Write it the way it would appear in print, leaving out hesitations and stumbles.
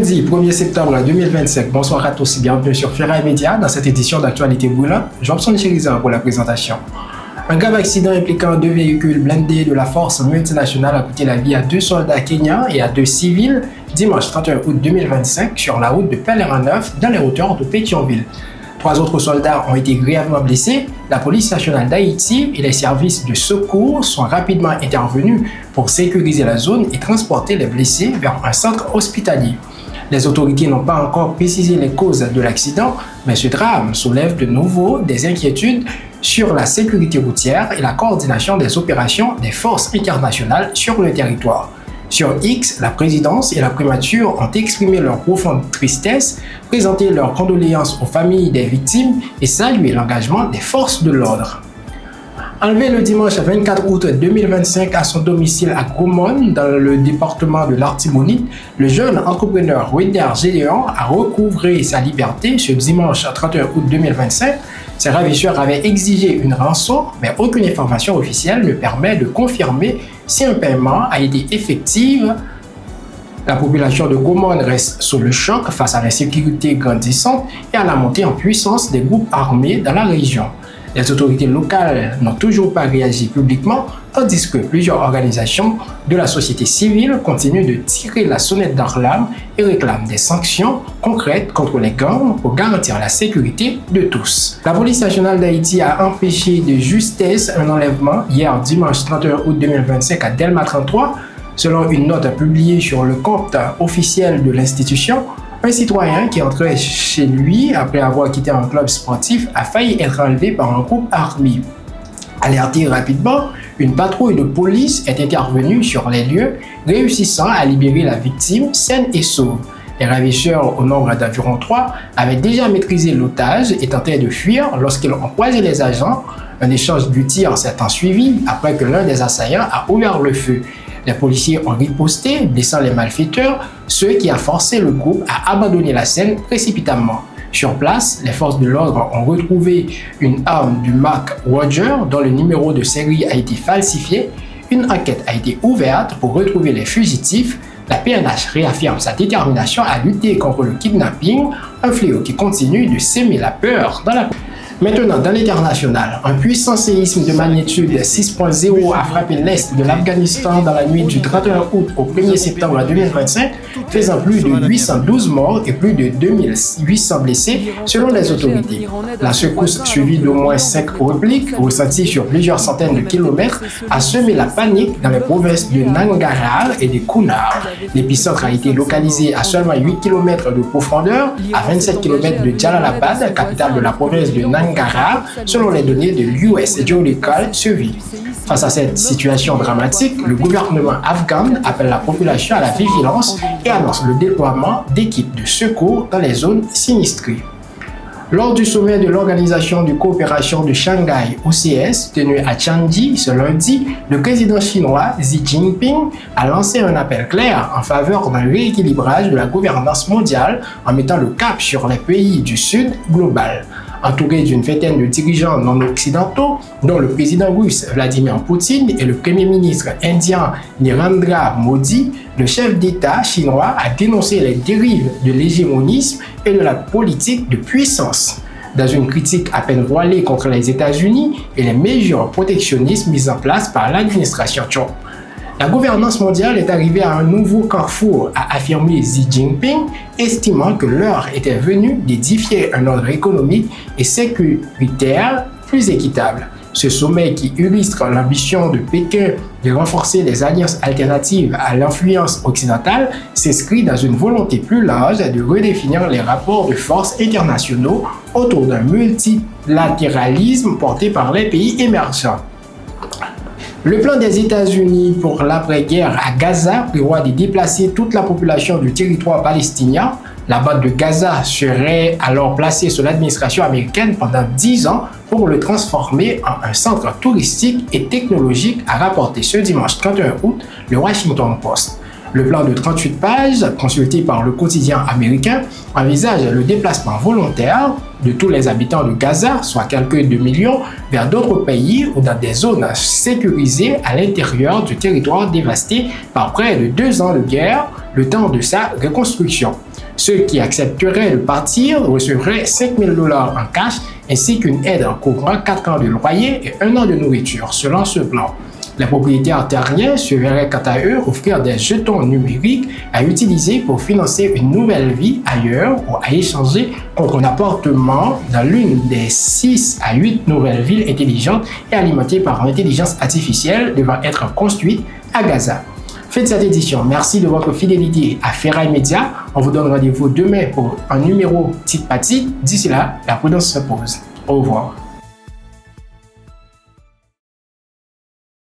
Lundi 1er septembre 2025, bonsoir à tous et bienvenue sur Ferraille Média dans cette édition d'actualité brûlante. Jobson Chériza pour la présentation. Un grave accident impliquant deux véhicules blindés de la force multinationale a coûté la vie à 2 soldats kenyans et à 2 civils dimanche 31 août 2025 sur la route de Pèlerin-Neuf dans les hauteurs de Pétionville. 3 autres soldats ont été grièvement blessés. La police nationale d'Haïti et les services de secours sont rapidement intervenus pour sécuriser la zone et transporter les blessés vers un centre hospitalier. Les autorités n'ont pas encore précisé les causes de l'accident, mais ce drame soulève de nouveau des inquiétudes sur la sécurité routière et la coordination des opérations des forces internationales sur le territoire. Sur X, la présidence et la primature ont exprimé leur profonde tristesse, présenté leurs condoléances aux familles des victimes et salué l'engagement des forces de l'ordre. Enlevé le dimanche 24 août 2025 à son domicile à Gaumont, dans le département de l'Artibonite, le jeune entrepreneur Wender Gédéon a recouvré sa liberté ce dimanche 31 août 2025. Ses ravisseurs avaient exigé une rançon, mais aucune information officielle ne permet de confirmer si un paiement a été effectif. La population de Gaumont reste sous le choc face à l'insécurité grandissante et à la montée en puissance des groupes armés dans la région. Les autorités locales n'ont toujours pas réagi publiquement, tandis que plusieurs organisations de la société civile continuent de tirer la sonnette d'alarme et réclament des sanctions concrètes contre les gangs pour garantir la sécurité de tous. La police nationale d'Haïti a empêché de justesse un enlèvement hier dimanche 31 août 2025 à Delma 33. Selon une note publiée sur le compte officiel de l'institution, un citoyen qui entrait chez lui après avoir quitté un club sportif a failli être enlevé par un groupe armé. Alerté rapidement, une patrouille de police est intervenue sur les lieux, réussissant à libérer la victime saine et sauve. Les ravisseurs, au nombre d'environ 3, avaient déjà maîtrisé l'otage et tentaient de fuir lorsqu'ils ont croisé les agents. Un échange de tirs s'est ensuivi après que l'un des assaillants a ouvert le feu. Les policiers ont riposté, blessant les malfaiteurs, ce qui a forcé le groupe à abandonner la scène précipitamment. Sur place, les forces de l'ordre ont retrouvé une arme du marque Roger dont le numéro de série a été falsifié. Une enquête a été ouverte pour retrouver les fugitifs. La PNH réaffirme sa détermination à lutter contre le kidnapping, un fléau qui continue de s'aimer la peur dans la population. Maintenant, dans l'international, un puissant séisme de magnitude 6.0 a frappé l'est de l'Afghanistan dans la nuit du 31 août au 1er septembre 2025, faisant plus de 812 morts et plus de 2800 blessés selon les autorités. La secousse, suivie d'au moins 5 répliques, ressenties sur plusieurs centaines de kilomètres, a semé la panique dans les provinces de Nangarhar et de Kunar. L'épicentre a été localisé à seulement 8 km de profondeur, à 27 km de Jalalabad, capitale de la province de Nangarhar, selon les données de l'US Geological Survey. Face à cette situation dramatique, le gouvernement afghan appelle la population à la vigilance et annonce le déploiement d'équipes de secours dans les zones sinistrées. Lors du sommet de l'Organisation de coopération de Shanghai (OCS) tenu à Tianjin ce lundi, le président chinois Xi Jinping a lancé un appel clair en faveur d'un rééquilibrage de la gouvernance mondiale en mettant le cap sur les pays du Sud global. Entouré d'une vingtaine de dirigeants non occidentaux, dont le président russe Vladimir Poutine et le premier ministre indien Narendra Modi, le chef d'État chinois a dénoncé les dérives de l'hégémonisme et de la politique de puissance. Dans une critique à peine voilée contre les États-Unis et les mesures protectionnistes mises en place par l'administration Trump. La gouvernance mondiale est arrivée à un nouveau carrefour, a affirmé Xi Jinping, estimant que l'heure était venue d'édifier un ordre économique et sécuritaire plus équitable. Ce sommet, qui illustre l'ambition de Pékin de renforcer les alliances alternatives à l'influence occidentale, s'inscrit dans une volonté plus large de redéfinir les rapports de force internationaux autour d'un multilatéralisme porté par les pays émergents. Le plan des États-Unis pour l'après-guerre à Gaza prévoit de déplacer toute la population du territoire palestinien. La bande de Gaza serait alors placée sous l'administration américaine pendant 10 ans pour le transformer en un centre touristique et technologique, a rapporté ce dimanche 31 août le Washington Post. Le plan de 38 pages, consulté par le quotidien américain, envisage le déplacement volontaire de tous les habitants de Gaza, soit quelques 2 millions, vers d'autres pays ou dans des zones sécurisées à l'intérieur du territoire dévasté par près de 2 ans de guerre, le temps de sa reconstruction. Ceux qui accepteraient de partir recevraient 5 000 $ en cash ainsi qu'une aide couvrant 4 ans de loyer et 1 an de nourriture, selon ce plan. Les propriétaires terriens se verraient quant à eux offrir des jetons numériques à utiliser pour financer une nouvelle vie ailleurs ou à échanger contre un appartement dans l'une des 6 à 8 nouvelles villes intelligentes et alimentées par l'intelligence artificielle devant être construites à Gaza. Fin de cette édition. Merci de votre fidélité à Ferraille Média. On vous donne rendez-vous demain pour un numéro titre par titre. D'ici là, la prudence se pose. Au revoir.